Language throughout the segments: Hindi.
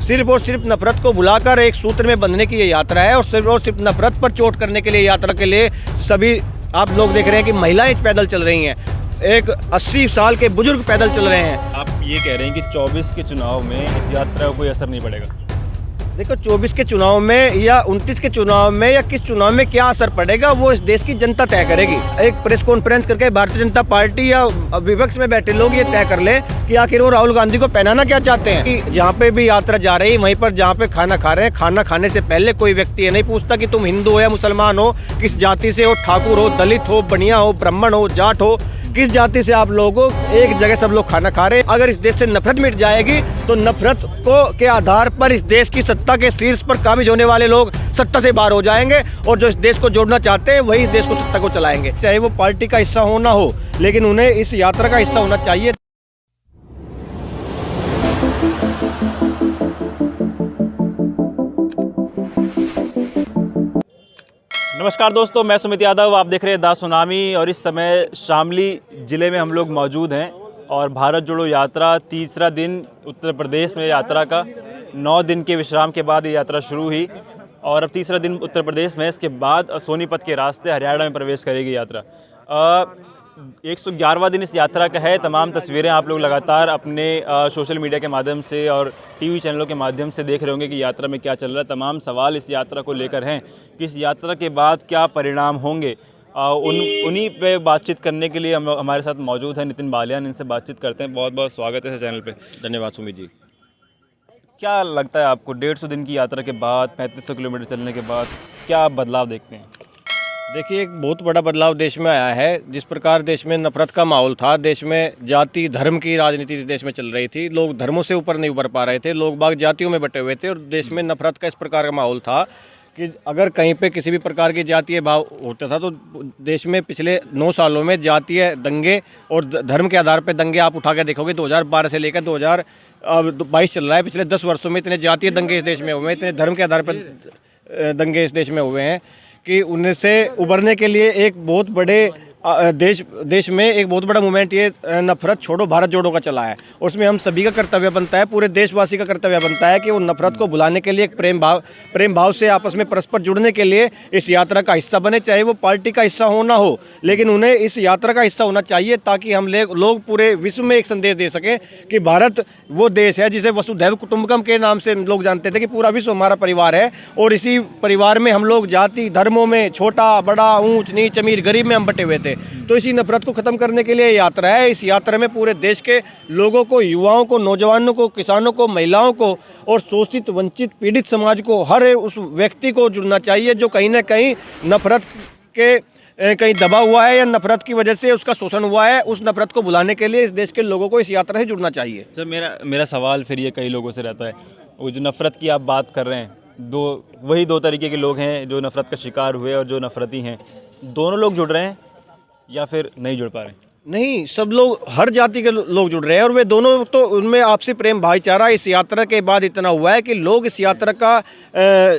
सिर्फ और सिर्फ नफरत को बुलाकर एक सूत्र में बंधने की ये यात्रा है और सिर्फ नफरत पर चोट करने के लिए यात्रा के लिए सभी आप लोग देख रहे हैं कि महिलाएं पैदल चल रही हैं, एक 80 साल के बुजुर्ग पैदल चल रहे हैं। आप ये कह रहे हैं कि 24 के चुनाव में इस यात्रा का कोई असर नहीं पड़ेगा? देखो 24 के चुनाव में या 29 के चुनाव में या किस चुनाव में क्या असर पड़ेगा वो इस देश की जनता तय करेगी। एक प्रेस कॉन्फ्रेंस करके भारतीय जनता पार्टी या विपक्ष में बैठे लोग ये तय कर लें कि आखिर वो राहुल गांधी को पहनाना क्या चाहते हैं। कि जहाँ पे भी यात्रा जा रही है वहीं पर जहाँ पे खाना खा रहे हैं, खाना खाने से पहले कोई व्यक्ति ये नहीं पूछता कि तुम हिंदू हो या मुसलमान हो, किस जाति से हो, ठाकुर हो, दलित हो, बनिया हो, ब्राह्मण हो, जाट हो, किस जाति से आप लोगों एक जगह सब लोग खाना खा रहे हैं। अगर इस देश से नफरत मिट जाएगी तो नफरत को के आधार पर इस देश की सत्ता के शीर्ष पर काबिज होने वाले लोग सत्ता से बाहर हो जाएंगे और जो इस देश को जोड़ना चाहते हैं वही इस देश को सत्ता को चलाएंगे। चाहे वो पार्टी का हिस्सा हो ना हो, लेकिन उन्हें इस यात्रा का हिस्सा होना चाहिए। नमस्कार दोस्तों, मैं सुमित यादव, आप देख रहे हैं दा सुनामी। और इस समय शामली ज़िले में हम लोग मौजूद हैं और भारत जोड़ो यात्रा तीसरा दिन उत्तर प्रदेश में यात्रा का 9 दिन के विश्राम के बाद ये यात्रा शुरू हुई और अब तीसरा दिन उत्तर प्रदेश में। इसके बाद सोनीपत के रास्ते हरियाणा में प्रवेश करेगी यात्रा। 111वां दिन इस यात्रा का है। तमाम तस्वीरें आप लोग लगातार अपने सोशल मीडिया के माध्यम से और टीवी चैनलों के माध्यम से देख रहे होंगे कि यात्रा में क्या चल रहा है। तमाम सवाल इस यात्रा को लेकर हैं कि इस यात्रा के बाद क्या परिणाम होंगे। उन्हीं पे बातचीत करने के लिए हम हमारे साथ मौजूद हैं नितिन बालियान। इनसे बातचीत करते हैं। बहुत बहुत स्वागत है चैनल पे। धन्यवाद सुमित जी। क्या लगता है आपको 150 दिन की यात्रा के बाद, 3500 किलोमीटर चलने के बाद क्या बदलाव देखते हैं? देखिए, एक बहुत बड़ा बदलाव देश में आया है। जिस प्रकार देश में नफरत का माहौल था, देश में जाति धर्म की राजनीति देश में चल रही थी, लोग धर्मों से ऊपर नहीं उभर पा रहे थे, लोग बाग जातियों में बटे हुए थे और देश में नफरत का इस प्रकार का माहौल था कि अगर कहीं पे किसी भी प्रकार की जातीय भाव होता था तो देश में पिछले 9 सालों में जातीय दंगे और धर्म के आधार पर दंगे आप उठा के देखोगे 2012 से लेकर 2022 चल रहा है। पिछले 10 वर्षों में इतने जातीय दंगे इस देश में हुए हैं, इतने धर्म के आधार पर दंगे इस देश में हुए हैं कि उनसे उबरने के लिए एक बहुत बड़े देश में एक बहुत बड़ा मूवमेंट ये नफरत छोड़ो भारत जोड़ो का चला है। और उसमें हम सभी का कर्तव्य बनता है, पूरे देशवासी का कर्तव्य बनता है कि वो नफरत को भुलाने के लिए एक प्रेम भाव से आपस में परस्पर जुड़ने के लिए इस यात्रा का हिस्सा बने। चाहे वो पार्टी का हिस्सा हो ना हो, लेकिन उन्हें इस यात्रा का हिस्सा होना चाहिए ताकि हम लोग पूरे विश्व में एक संदेश दे सकें कि भारत वो देश है जिसे वसुधैव कुटुंबकम के नाम से लोग जानते थे कि पूरा विश्व हमारा परिवार है और इसी परिवार में हम लोग जाति धर्मों में छोटा बड़ा ऊंच नीच अमीर गरीब में हम बटे हुए थे। तो इसी नफरत को ख़त्म करने के लिए यात्रा है। इस यात्रा में पूरे देश के लोगों को, युवाओं को, नौजवानों को, किसानों को, महिलाओं को और शोषित वंचित पीड़ित समाज को, हर उस व्यक्ति को जुड़ना चाहिए जो कहीं ना कहीं नफरत के कहीं दबा हुआ है या नफरत की वजह से उसका शोषण हुआ है। उस नफरत को भुलाने के लिए इस देश के लोगों को इस यात्रा से जुड़ना चाहिए। सर, मेरा सवाल फिर ये कई लोगों से रहता है, वो जो नफ़रत की आप बात कर रहे हैं, वही दो तरीके के लोग हैं जो नफ़रत का शिकार हुए और जो नफ़रती हैं। दोनों लोग जुड़ रहे हैं या फिर नहीं जुड़ पा रहे हैं? नहीं, सब लोग, हर जाति के लोग जुड़ रहे हैं और वे दोनों तो उनमें आपसी प्रेम भाईचारा इस यात्रा के बाद इतना हुआ है कि लोग इस यात्रा का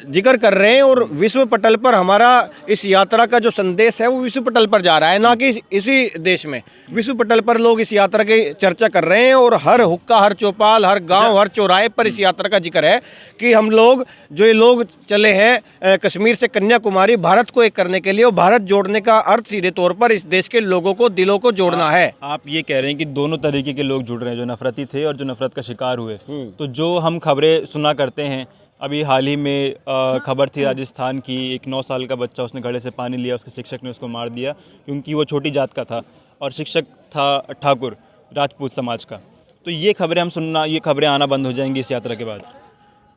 जिक्र कर रहे हैं और विश्व पटल पर हमारा इस यात्रा का जो संदेश है वो विश्व पटल पर जा रहा है, ना कि इसी देश में। विश्व पटल पर लोग इस यात्रा की चर्चा कर रहे हैं और हर हुक्का, हर चौपाल, हर गांव, हर चौराहे पर इस यात्रा का जिक्र है कि हम लोग जो ये लोग चले हैं कश्मीर से कन्याकुमारी भारत को एक करने के लिए, और भारत जोड़ने का अर्थ सीधे तौर पर इस देश के लोगों को, दिलों को जोड़ना है। आप ये कह रहे हैं कि दोनों तरीके के लोग जुड़ रहे हैं, जो नफरती थे और जो नफरत का शिकार हुए। तो जो हम खबरें सुना करते हैं, अभी हाल ही में खबर थी राजस्थान की, एक 9 साल का बच्चा, उसने घड़े से पानी लिया, उसके शिक्षक ने उसको मार दिया क्योंकि वो छोटी जात का था और शिक्षक था ठाकुर, राजपूत समाज का। तो ये खबरें आना बंद हो जाएंगी इस यात्रा के बाद?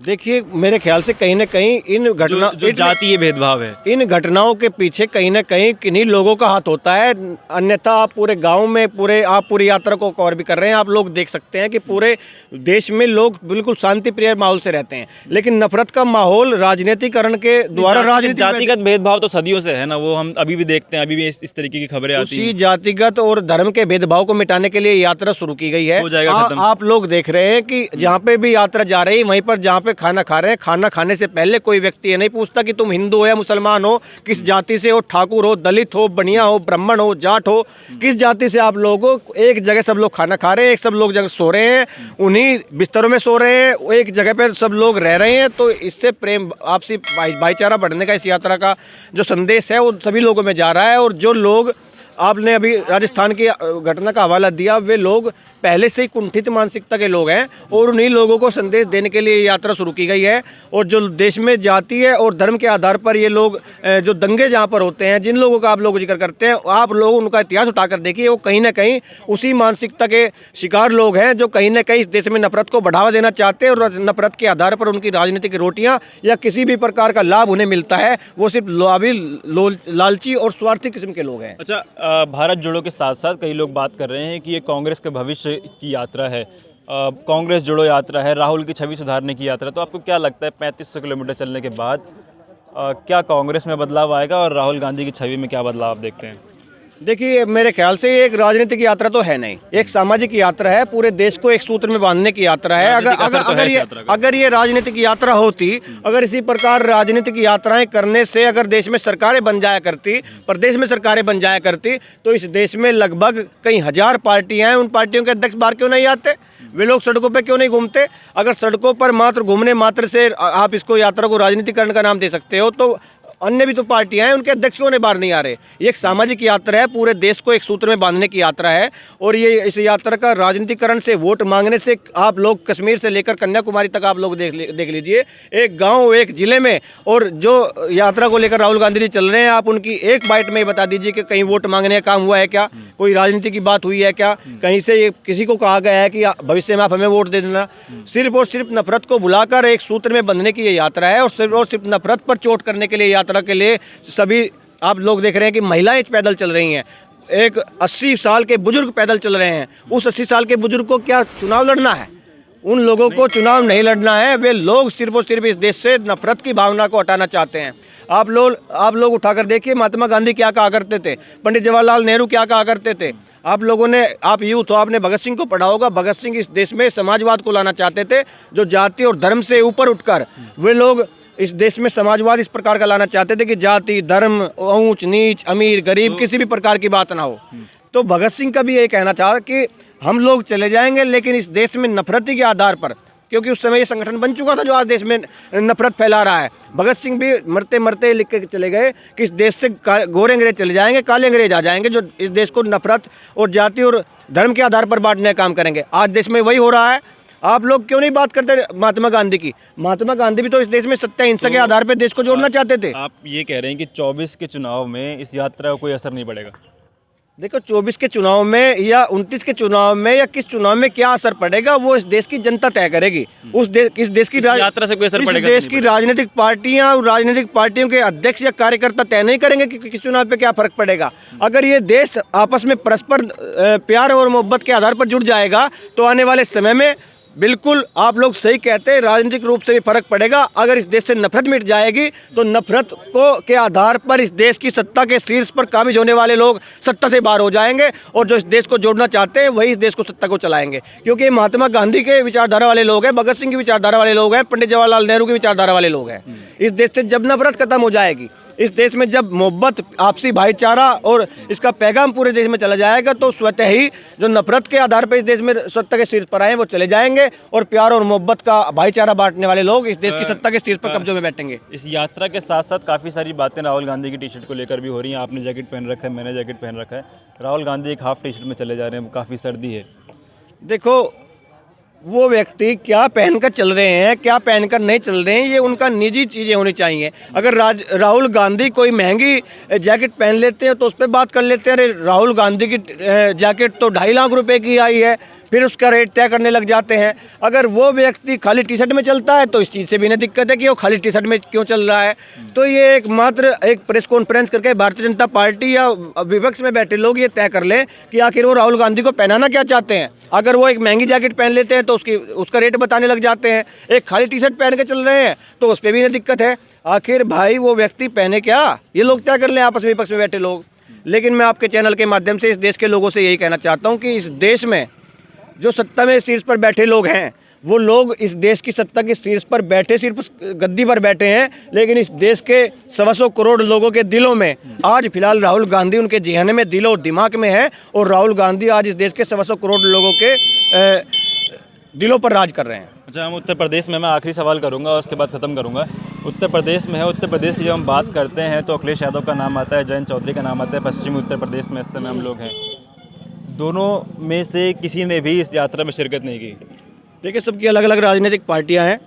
देखिए, मेरे ख्याल से कहीं ना कहीं इन घटना जो जातीय भेदभाव है, इन घटनाओं के पीछे कहीं ना कहीं किन्हीं लोगों का हाथ होता है। अन्यथा आप पूरे गांव में आप पूरी यात्रा को कवर भी कर रहे हैं, आप लोग देख सकते हैं कि पूरे देश में लोग बिल्कुल शांति प्रिय माहौल से रहते हैं, लेकिन नफरत का माहौल राजनीतिकरण के द्वारा जातिगत भेदभाव तो सदियों से है ना, वो हम अभी भी देखते हैं, अभी भी इस तरीके की खबरें आती हैं। उसी जातिगत और धर्म के भेदभाव को मिटाने के लिए यात्रा शुरू की गई है। आप लोग देख रहे हैं कि जहाँ पे भी यात्रा जा रही है वहीं पर जहाँ पे पे खाना खा रहे हैं। खाना खाने से पहले कोई व्यक्ति ये नहीं पूछता कि तुम हिंदू हो या मुसलमान हो, किस जाति से हो, ठाकुर हो, दलित हो, बनिया हो, ब्राह्मण हो, जाट हो, किस जाति से आप लोग हो। एक जगह सब लोग खाना खा रहे हैं, एक सब लोग जगह सो रहे हैं, उन्हीं बिस्तरों में सो रहे हैं, एक जगह पर सब लोग रह रहे हैं। तो इससे प्रेम, आपसी भाईचारा बढ़ने का इस यात्रा का जो संदेश है वो सभी लोगों में जा रहा है। और जो लोग आपने अभी राजस्थान की घटना का हवाला दिया, वे लोग पहले से ही कुंठित मानसिकता के लोग हैं और उन्हीं लोगों को संदेश देने के लिए यात्रा शुरू की गई है। और जो देश में जाति है और धर्म के आधार पर ये लोग जो दंगे जहाँ पर होते हैं, जिन लोगों का आप लोग जिक्र करते हैं, आप लोग उनका इतिहास उठाकर देखिए, वो कहीं ना कहीं उसी मानसिकता के शिकार लोग हैं जो कहीं ना कहीं इस देश में नफरत को बढ़ावा देना चाहते हैं। और नफरत के आधार पर उनकी राजनीतिक रोटियाँ या किसी भी प्रकार का लाभ उन्हें मिलता है, वो सिर्फ लालची और स्वार्थी किस्म के लोग हैं। अच्छा, भारत जोड़ो के साथ साथ कई लोग बात कर रहे हैं कि ये कांग्रेस के भविष्य की यात्रा है, कांग्रेस जोड़ो यात्रा है, राहुल की छवि सुधारने की यात्रा। तो आपको क्या लगता है 3500 किलोमीटर चलने के बाद क्या कांग्रेस में बदलाव आएगा और राहुल गांधी की छवि में क्या बदलाव आप देखते हैं? देखिए, मेरे ख्याल से ये एक राजनीतिक यात्रा तो है नहीं, एक सामाजिक यात्रा है, पूरे देश को एक सूत्र में बांधने की यात्रा है। अगर ये राजनीतिक यात्रा होती, अगर इसी प्रकार राजनीतिक यात्राएं करने से अगर देश में सरकारें बन जाया करती, प्रदेश में सरकारें बन जाया करती, तो इस देश में लगभग कई हजार पार्टियां हैं। उन पार्टियों के अध्यक्ष बाहर क्यों नहीं आते? वे लोग सड़कों पे क्यों नहीं घूमते? अगर सड़कों पर मात्र घूमने मात्र से आप इसको यात्रा को राजनीतिकरण का नाम दे सकते हो, तो अन्य भी तो पार्टियां हैं, उनके अध्यक्ष क्यों नहीं बाहर नहीं आ रहे? ये एक सामाजिक यात्रा है, पूरे देश को एक सूत्र में बांधने की यात्रा है। और ये इस यात्रा का राजनीतिकरण से, वोट मांगने से, आप लोग कश्मीर से लेकर कन्याकुमारी तक आप लोग देख लीजिए, एक गांव, एक जिले में। और जो यात्रा को लेकर राहुल गांधी जी चल रहे हैं, आप उनकी एक बाइट में बता दीजिए कि कहीं वोट मांगने का काम हुआ है क्या, कोई राजनीति की बात हुई है क्या, कहीं से ये किसी को कहा गया है कि भविष्य में आप हमें वोट दे देना। सिर्फ और सिर्फ नफरत को भुलाकर एक सूत्र में बंधने की ये यात्रा है। और सिर्फ नफरत पर चोट करने के लिए यात्रा के लिए सभी आप लोग देख रहे हैं कि महिलाएं पैदल चल रही हैं, एक 80 साल के बुजुर्ग पैदल चल रहे हैं। उस 80 साल के बुजुर्ग को क्या चुनाव लड़ना है? उन लोगों को चुनाव नहीं लड़ना है। वे लोग सिर्फ और सिर्फ इस देश से नफरत की भावना को हटाना चाहते हैं। आप लोग उठाकर देखिए, महात्मा गांधी क्या कहा करते थे, पंडित जवाहरलाल नेहरू क्या कहा करते थे। आप लोगों ने, आप यूथ हो, आपने भगत सिंह को पढ़ा होगा। भगत सिंह इस देश में समाजवाद को लाना चाहते थे, जो जाति और धर्म से ऊपर उठकर वे लोग इस देश में समाजवाद इस प्रकार का लाना चाहते थे कि जाति, धर्म, ऊंच नीच, अमीर गरीब किसी भी प्रकार की बात ना हो। तो भगत सिंह का भी यही कहना था कि हम लोग चले जाएंगे, लेकिन इस देश में नफरती के आधार पर, क्योंकि उस समय ये संगठन बन चुका था जो आज देश में नफरत फैला रहा है। भगत सिंह भी मरते मरते लिख के चले गए कि इस देश से गोरे अंग्रेज चले जाएंगे, काले अंग्रेज आ जाएंगे, जो इस देश को नफरत और जाति और धर्म के आधार पर बांटने का काम करेंगे। आज देश में वही हो रहा है। आप लोग क्यों नहीं बात करते महात्मा गांधी की? महात्मा गांधी भी तो इस देश में सत्य अहिंसा के आधार पर देश को जोड़ना चाहते थे। आप ये कह रहे हैं कि 24 के चुनाव में इस यात्रा का कोई असर नहीं पड़ेगा? देखो, 24 के चुनाव में या 29 के चुनाव में या किस चुनाव में क्या असर पड़ेगा, वो इस देश की जनता तय करेगी। इस देश की यात्रा से कोई असर पड़ेगा? इस देश की राजनीतिक पार्टियां और राजनीतिक पार्टियों के अध्यक्ष या कार्यकर्ता तय नहीं करेंगे कि किस चुनाव पे क्या फर्क पड़ेगा। अगर ये देश आपस में परस्पर प्यार और मोहब्बत के आधार पर जुड़ जाएगा, तो आने वाले समय में बिल्कुल आप लोग सही कहते हैं, राजनीतिक रूप से भी फर्क पड़ेगा। अगर इस देश से नफरत मिट जाएगी, तो नफरत के आधार पर इस देश की सत्ता के शीर्ष पर काबिज होने वाले लोग सत्ता से बाहर हो जाएंगे, और जो इस देश को जोड़ना चाहते हैं वही इस देश को सत्ता को चलाएंगे। क्योंकि महात्मा गांधी के विचारधारा वाले लोग हैं, भगत सिंह की विचारधारा वाले लोग हैं, पंडित जवाहरलाल नेहरू की विचारधारा वाले लोग हैं। इस देश से जब नफरत खत्म हो जाएगी, इस देश में जब मोहब्बत, आपसी भाईचारा और इसका पैगाम पूरे देश में चला जाएगा, तो स्वतः ही जो नफरत के आधार पर इस देश में सत्ता के शीर्ष पर आए वो चले जाएंगे, और प्यार और मोहब्बत का भाईचारा बांटने वाले लोग इस देश की सत्ता के शीर्ष पर कब्जे में बैठेंगे। इस यात्रा के साथ साथ काफ़ी सारी बातें राहुल गांधी की टी शर्ट को लेकर भी हो रही हैं। आपने जैकेट पहन रखा है, मैंने जैकेट पहन रखा है। राहुल गांधी एक हाफ टी शर्ट में चले जा रहे हैं, काफ़ी सर्दी है। देखो, वो व्यक्ति क्या पहनकर चल रहे हैं, क्या पहनकर नहीं चल रहे हैं, ये उनका निजी चीज़ें होनी चाहिए। अगर राहुल गांधी कोई महंगी जैकेट पहन लेते हैं तो उस पर बात कर लेते हैं, अरे राहुल गांधी की जैकेट तो 2.5 लाख रुपए की आई है, फिर उसका रेट तय करने लग जाते हैं। अगर वो व्यक्ति खाली टी शर्ट में चलता है तो इस चीज़ से भी नहीं दिक्कत है कि वो खाली टी शर्ट में क्यों चल रहा है। तो ये एक प्रेस कॉन्फ्रेंस करके भारतीय जनता पार्टी या विपक्ष में बैठे लोग ये तय कर लें कि आखिर वो राहुल गांधी को पहनाना क्या चाहते हैं। अगर वो एक महंगी जैकेट पहन लेते हैं तो उसका रेट बताने लग जाते हैं, एक खाली टी शर्ट पहन के चल रहे हैं तो उस पर भी नहीं दिक्कत है। आखिर भाई वो व्यक्ति पहने क्या, ये लोग तय कर लें आपस में, विपक्ष में बैठे लोग। लेकिन मैं आपके चैनल के माध्यम से इस देश के लोगों से यही कहना चाहता हूँ कि इस देश में जो सत्ता में शीर्ष पर बैठे लोग हैं, वो लोग इस देश की सत्ता के शीर्ष पर बैठे, सिर्फ उस गद्दी पर बैठे हैं, लेकिन इस देश के 125 करोड़ लोगों के दिलों में आज फिलहाल राहुल गांधी उनके जेहन में, दिलो और दिमाग में है, और राहुल गांधी आज इस देश के 125 करोड़ लोगों के दिलों पर राज कर रहे हैं। अच्छा, हम उत्तर प्रदेश में, मैं आखिरी सवाल करूंगा और उसके बाद ख़त्म करूंगा। उत्तर प्रदेश में है, उत्तर प्रदेश की जब हम बात करते हैं तो अखिलेश यादव का नाम आता है, जयंत चौधरी का नाम आता है। पश्चिमी उत्तर प्रदेश में इस समय हम लोग हैं, दोनों में से किसी ने भी इस यात्रा में शिरकत नहीं की। देखिए, सबकी अलग अलग राजनीतिक पार्टियां हैं,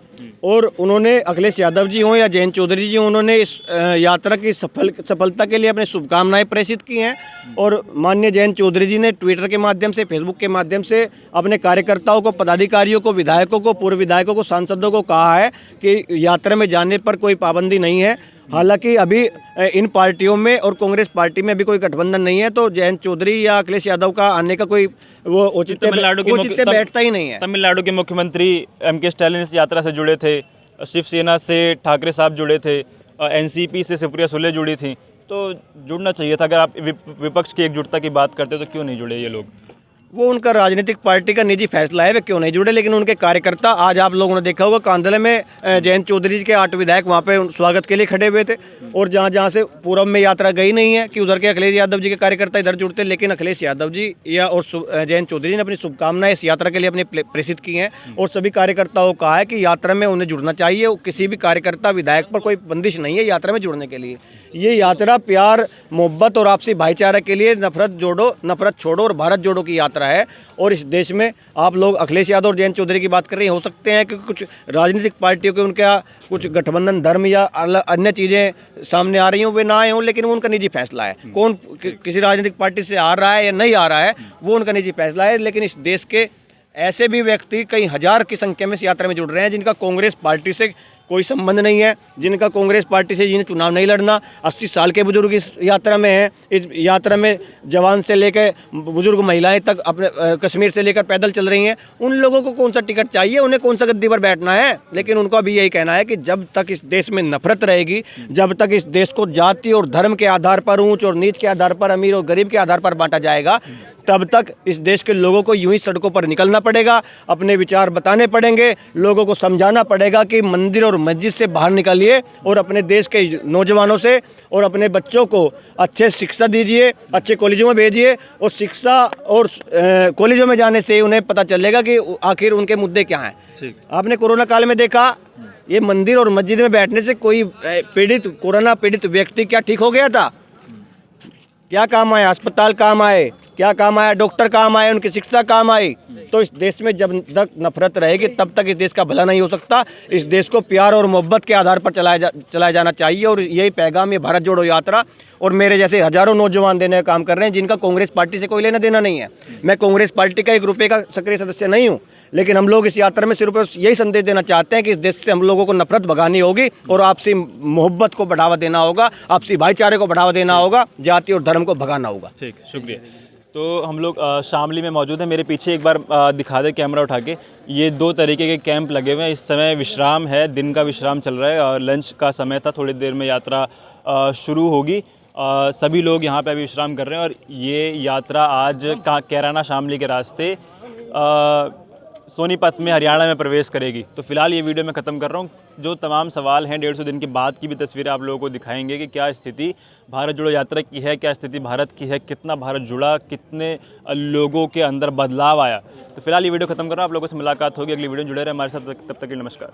और उन्होंने, अखिलेश यादव जी हों या जयंत चौधरी जी, उन्होंने इस यात्रा की सफलता के लिए अपने शुभकामनाएं प्रेषित की हैं। और माननीय जयंत चौधरी जी ने ट्विटर के माध्यम से, फेसबुक के माध्यम से अपने कार्यकर्ताओं को, पदाधिकारियों को, विधायकों को, पूर्व विधायकों को, सांसदों को कहा है कि यात्रा में जाने पर कोई पाबंदी नहीं है। हालांकि अभी इन पार्टियों में और कांग्रेस पार्टी में अभी कोई गठबंधन नहीं है, तो जयंत चौधरी या अखिलेश यादव का आने का कोई वो औचित्य बैठता ही नहीं है। तमिलनाडु के मुख्यमंत्री M.K. स्टालिन इस यात्रा से जुड़े थे, शिवसेना से ठाकरे साहब जुड़े थे, NCP से सुप्रिया सुले जुड़ी थी, तो जुड़ना चाहिए था। अगर आप विपक्ष की एकजुटता की बात करते तो क्यों नहीं जुड़े ये लोग? वो उनका राजनीतिक पार्टी का निजी फैसला है, वे क्यों नहीं जुड़े, लेकिन उनके कार्यकर्ता, आज आप लोगों ने देखा होगा कांदले में जयंत चौधरी जी के 8 विधायक वहाँ पे स्वागत के लिए खड़े हुए थे, और जहाँ से पूरब में यात्रा गई नहीं है कि उधर के अखिलेश यादव जी के कार्यकर्ता इधर जुड़ते, लेकिन अखिलेश यादव जी या और जयंत चौधरी ने अपनी शुभकामनाएं इस यात्रा के लिए अपने प्रेषित की हैं, और सभी कार्यकर्ताओं को कहा है कि यात्रा में उन्हें जुड़ना चाहिए। किसी भी कार्यकर्ता, विधायक पर कोई बंदिश नहीं है यात्रा में जुड़ने के लिए। ये यात्रा प्यार, मोहब्बत और आपसी भाईचारे के लिए, नफरत जोड़ो, नफरत छोड़ो और भारत जोड़ो की यात्रा है। और इस देश में आप लोग अखिलेश यादव और जयंत चौधरी की बात कर रहे हैं, हो सकते हैं कि कुछ राजनीतिक पार्टियों के उनका कुछ गठबंधन, धर्म या अन्य चीज़ें सामने आ रही हों, वे ना आए हों, लेकिन वो उनका निजी फैसला है। कौन किसी राजनीतिक पार्टी से आ रहा है या नहीं आ रहा है, वो उनका निजी फैसला है। लेकिन इस देश के ऐसे भी व्यक्ति कई हजार की संख्या में इस यात्रा में जुड़ रहे हैं जिनका कांग्रेस पार्टी से कोई संबंध नहीं है, जिनका कांग्रेस पार्टी से, जिन्हें चुनाव नहीं लड़ना। 80 साल के बुजुर्ग इस यात्रा में हैं। इस यात्रा में जवान से लेकर बुजुर्ग महिलाएं तक अपने कश्मीर से लेकर पैदल चल रही हैं। उन लोगों को कौन सा टिकट चाहिए, उन्हें कौन सा गद्दी पर बैठना है। लेकिन उनको अभी यही कहना है कि जब तक इस देश में नफरत रहेगी, जब तक इस देश को जाति और धर्म के आधार पर, ऊंच और नीच के आधार पर, अमीर और गरीब के आधार पर बांटा जाएगा, तब तक इस देश के लोगों को यूं ही सड़कों पर निकलना पड़ेगा, अपने विचार बताने पड़ेंगे, लोगों को समझाना पड़ेगा कि मंदिर और मस्जिद से बाहर निकलिए और अपने देश के नौजवानों से और अपने बच्चों को अच्छे शिक्षा दीजिए, अच्छे कॉलेजों में भेजिए। और शिक्षा और कॉलेजों में जाने से उन्हें पता चलेगा कि आखिर उनके मुद्दे क्या हैं। आपने कोरोना काल में देखा, ये मंदिर और मस्जिद में बैठने से कोई कोरोना पीड़ित व्यक्ति क्या ठीक हो गया था? क्या काम आया? अस्पताल काम आए, क्या काम आया? डॉक्टर काम आए, उनकी शिक्षा काम आई। तो इस देश में जब तक नफरत रहेगी तब तक इस देश का भला नहीं हो सकता। इस देश को प्यार और मोहब्बत के आधार पर चलाया जाना चाहिए, और यही पैगाम ये भारत जोड़ो यात्रा और मेरे जैसे हजारों नौजवान देने का काम कर रहे हैं, जिनका कांग्रेस पार्टी से कोई लेना देना नहीं है। मैं कांग्रेस पार्टी का 1 रुपये का सक्रिय सदस्य नहीं हूँ, लेकिन हम लोग इस यात्रा में सिर्फ यही संदेश देना चाहते हैं कि इस देश से हम लोगों को नफरत भगानी होगी और आपसी मोहब्बत को बढ़ावा देना होगा, आपसी भाईचारे को बढ़ावा देना होगा, जाति और धर्म को भगाना होगा। ठीक, शुक्रिया। तो हम लोग शामली में मौजूद हैं। मेरे पीछे एक बार दिखा दे कैमरा उठा के। ये 2 तरीके के कैंप लगे हुए हैं। इस समय विश्राम है, दिन का विश्राम चल रहा है और लंच का समय था। थोड़ी देर में यात्रा शुरू होगी। सभी लोग यहाँ पे अभी विश्राम कर रहे हैं और ये यात्रा आज कैराना शामली के रास्ते सोनीपत में, हरियाणा में प्रवेश करेगी। तो फिलहाल ये वीडियो मैं ख़त्म कर रहा हूँ। जो तमाम सवाल हैं 150 दिन के बाद की भी तस्वीरें आप लोगों को दिखाएंगे कि क्या स्थिति भारत जोड़ो यात्रा की है, क्या स्थिति भारत की है, कितना भारत जुड़ा, कितने लोगों के अंदर बदलाव आया। तो फिलहाल ये वीडियो ख़त्म कर रहा हूँ। आप लोगों से मुलाकात होगी अगली वीडियो में। जुड़े रहे हमारे साथ, तब तक के लिए नमस्कार।